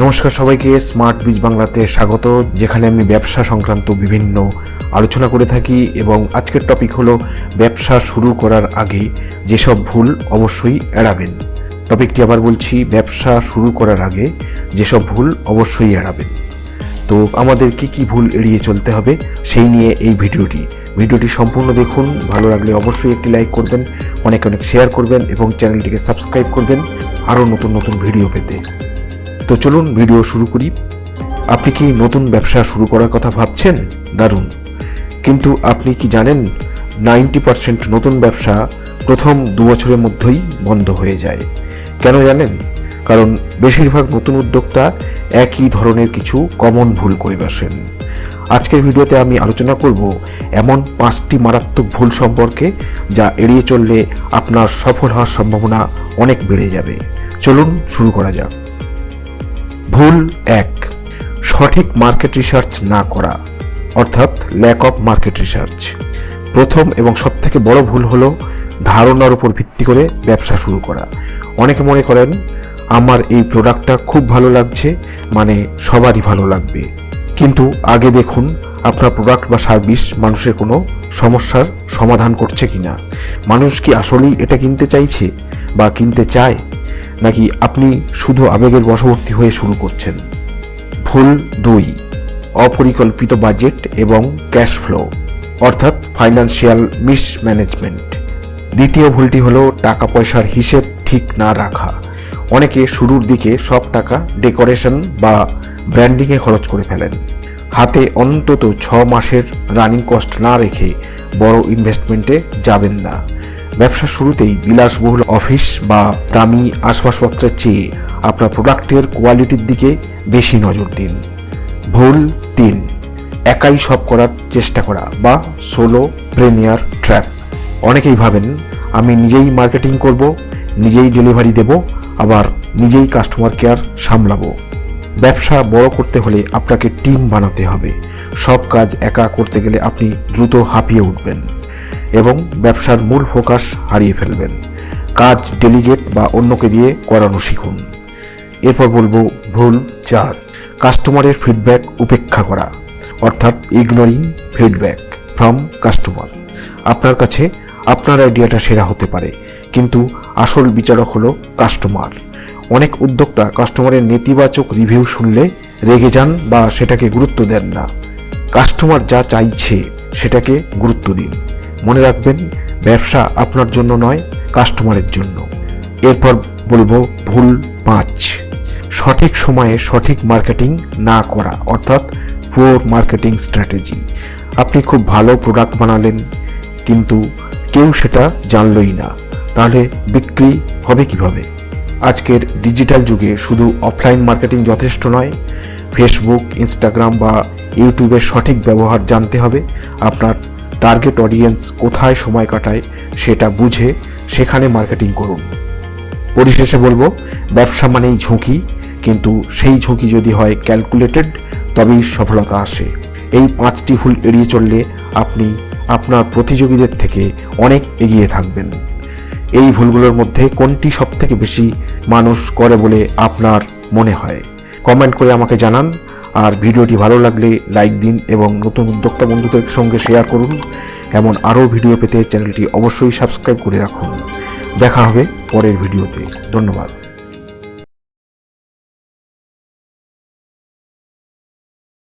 নমস্কার সবাইকে, স্মার্ট বিজ বাংলাতে স্বাগত, যেখানে আমি ব্যবসা সংক্রান্ত বিভিন্ন আলোচনা করে থাকি। এবং আজকের টপিক হলো ব্যবসা শুরু করার আগে যেসব ভুল অবশ্যই এড়াবেন। টপিকটি আবার বলছি, ব্যবসা শুরু করার আগে যেসব ভুল অবশ্যই এড়াবেন। তো আমাদের কি ভুল এড়িয়ে চলতে হবে সেই নিয়ে এই ভিডিওটি সম্পূর্ণ দেখুন। ভালো লাগলে অবশ্যই একটি লাইক করবেন, অনেক শেয়ার করবেন এবং চ্যানেলটিকে সাবস্ক্রাইব করবেন আরও নতুন ভিডিও পেতে। তো চলুন ভিডিও শুরু করি। আপনি কি নতুন ব্যবসা শুরু করার কথা ভাবছেন? দারুণ। কিন্তু আপনি কি জানেন 90% নতুন ব্যবসা প্রথম 2 বছরের মধ্যেই বন্ধ হয়ে যায়। কেন জানেন? কারণ বেশিরভাগ নতুন উদ্যোক্তা একই ধরনের কিছু কমন ভুল করে বসেন। আজকের ভিডিওতে আমি আলোচনা করব এমন 5টি মারাত্মক ভুল সম্পর্কে, যা এড়িয়ে চললে আপনার সফল হওয়ার সম্ভাবনা অনেক বেড়ে যাবে। চলুন শুরু করা যাক। ভুল 1, সঠিক মার্কেট রিসার্চ না করা, অর্থাৎ ল্যাক অফ মার্কেট রিসার্চ। প্রথম এবং সবথেকে বড় ভুল হলো ধারণার উপর ভিত্তি করে ব্যবসা শুরু করা। অনেকে মনে করেন আমার এই প্রোডাক্টটা খুব ভালো লাগছে, মানে সবারই ভালো লাগবে। কিন্তু আগে দেখুন আপনার প্রোডাক্ট বা সার্ভিস মানুষের কোনো সমস্যার সমাধান করছে কিনা। মানুষ কি আসলেই এটা কিনতে চাইছে বা কিনতে চায়, নাকি আপনি শুধু আবেগের বশবর্তী হয়ে শুরু করছেন? ভুল 2, অপরিকল্পিত বাজেট এবং ক্যাশ ফ্লো, অর্থাৎ ফাইন্যান্সিয়াল মিসম্যানেজমেন্ট। দ্বিতীয় ভুলটি হলো টাকা পয়সার হিসেব ঠিক না রাখা। অনেকে শুরুর দিকে সব টাকা ডেকোরেশন বা ব্র্যান্ডিংয়ে খরচ করে ফেলেন। হাতে অন্তত 6 মাসের রানিং কস্ট না রেখে বড় ইনভেস্টমেন্টে যাবেন না। ব্যবসার শুরুতেই বিলাসবহুল অফিস বা দামি আসবাবপত্রের চেয়ে আপনার প্রোডাক্টের কোয়ালিটির দিকে বেশি নজর দিন। ভুল 3, একাই সব করার চেষ্টা করা বা সোলো প্রেনিয়ার ট্র্যাপ। অনেকেই ভাবেন আমি নিজেই মার্কেটিং করব, নিজেই ডেলিভারি দেব, আবার নিজেই কাস্টমার কেয়ার সামলাবো। ব্যবসা বড় করতে হলে আপনাকে টিম বানাতে হবে। সব কাজ একা করতে গেলে আপনি দ্রুত হাঁপিয়ে উঠবেন এবং ব্যবসার মূল ফোকাস হারিয়ে ফেলবেন। কাজ ডেলিগেট বা অন্যকে দিয়ে করানো শিখুন। এরপর বলবো ভুল 4, কাস্টমারের ফিডব্যাক উপেক্ষা করা, অর্থাৎ ইগনোরিং ফিডব্যাক ফ্রম কাস্টমার। আপনার কাছে আপনার আইডিয়াটা সেরা হতে পারে, কিন্তু আসল বিচারক হলো কাস্টমার। অনেক উদ্যোক্তা কাস্টমারের নেতিবাচক রিভিউ শুনলে রেগে যান বা সেটাকে গুরুত্ব দেন না। কাস্টমার যা চাইছে সেটাকে গুরুত্ব দিন। মনে রাখবেন, ব্যবসা আপনার জন্য নয়, কাস্টমারের জন্য। এরপর বলবো ভুল 5, সঠিক সময়ে সঠিক মার্কেটিং না করা, অর্থাৎ পুওর মার্কেটিং স্ট্র্যাটেজি। আপনি খুব ভালো প্রোডাক্ট বানালেন, কিন্তু কেউ সেটা জানলই না, তাহলে বিক্রি হবে কিভাবে? আজকের ডিজিটাল যুগে শুধু অফলাইন মার্কেটিং যথেষ্ট নয়। ফেসবুক, ইনস্টাগ্রাম বা ইউটিউবের সঠিক ব্যবহার জানতে হবে। আপনার টার্গেট অডিয়েন্স কোথায় সময় কাটায় সেটা বুঝে সেখানে মার্কেটিং করুন। পরিশেষে বলবো, ব্যবসা মানেই ঝুঁকি, কিন্তু সেই ঝুঁকি যদি হয় ক্যালকুলেটেড, তবেই সফলতা আসে। এই 5টি ভুল এড়িয়ে চললে আপনি আপনার প্রতিযোগীদের থেকে অনেক এগিয়ে থাকবেন। এই ভুলগুলোর মধ্যে কোনটি সবথেকে বেশি মানুষ করে বলে আপনার মনে হয়? কমেন্ট করে আমাকে জানান। আর ভিডিওটি ভালো লাগলে লাইক দিন এবং নতুন উদ্যোক্তা বন্ধুদের সঙ্গে শেয়ার করুন। এমন আরও ভিডিও পেতে চ্যানেলটি অবশ্যই সাবস্ক্রাইব করে রাখুন। দেখা হবে পরের ভিডিওতে। ধন্যবাদ।